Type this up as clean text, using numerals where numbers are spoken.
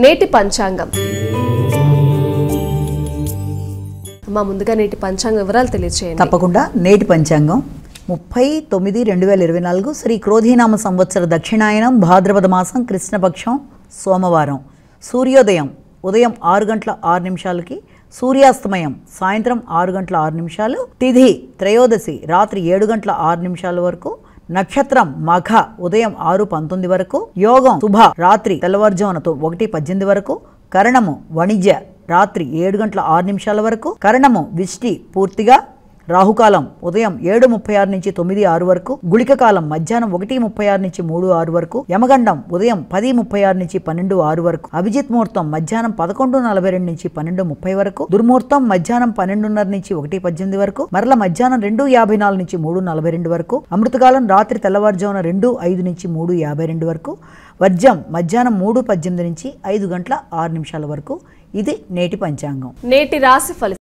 నేటి పంచాంగం. మా ముందుగా నేటి పంచాంగ వివరాలు తెలియజేయండి. తప్పకుండా. నేటి పంచాంగం 30/9/2024 శ్రీ క్రోధీనామ సంవత్సర దక్షిణాయనం భాద్రపద మాసం కృష్ణపక్షం సోమవారం. సూర్యోదయం ఉదయం 6:06 సూర్యాస్తమయం సాయంత్రం 6:06. తిథి త్రయోదశి రాత్రి 7:06 వరకు. నక్షత్రం మఖ ఉదయం 6:19 వరకు. యోగం శుభ రాత్రి తెల్లవారుజామున 1:18 వరకు. కరణము వాణిజ్య రాత్రి 7:06 వరకు. కరణము విష్టి పూర్తిగా. రాహుకాలం ఉదయం 7:36 నుంచి 9:06 వరకు. గుళిక కాలం మధ్యాహ్నం 1:36 నుంచి 3:06 వరకు. యమగండం ఉదయం 10:36 నుంచి 12:06 వరకు. అభిజిత్ ముహూర్తం మధ్యాహ్నం 11:42 నుంచి 12:30 వరకు. దుర్ముహూర్తం మధ్యాహ్నం 12:30 నుంచి 1:18 వరకు. మరల మధ్యాహ్నం 2:54 నుంచి 3:42 వరకు. అమృతకాలం రాత్రి తెల్లవారుజామున 2:05 నుంచి 3:52 వరకు. వర్జం మధ్యాహ్నం 3:18 నుంచి 5:06 వరకు. ఇది నేటి పంచాంగం. నేటి రాశి ఫలితం.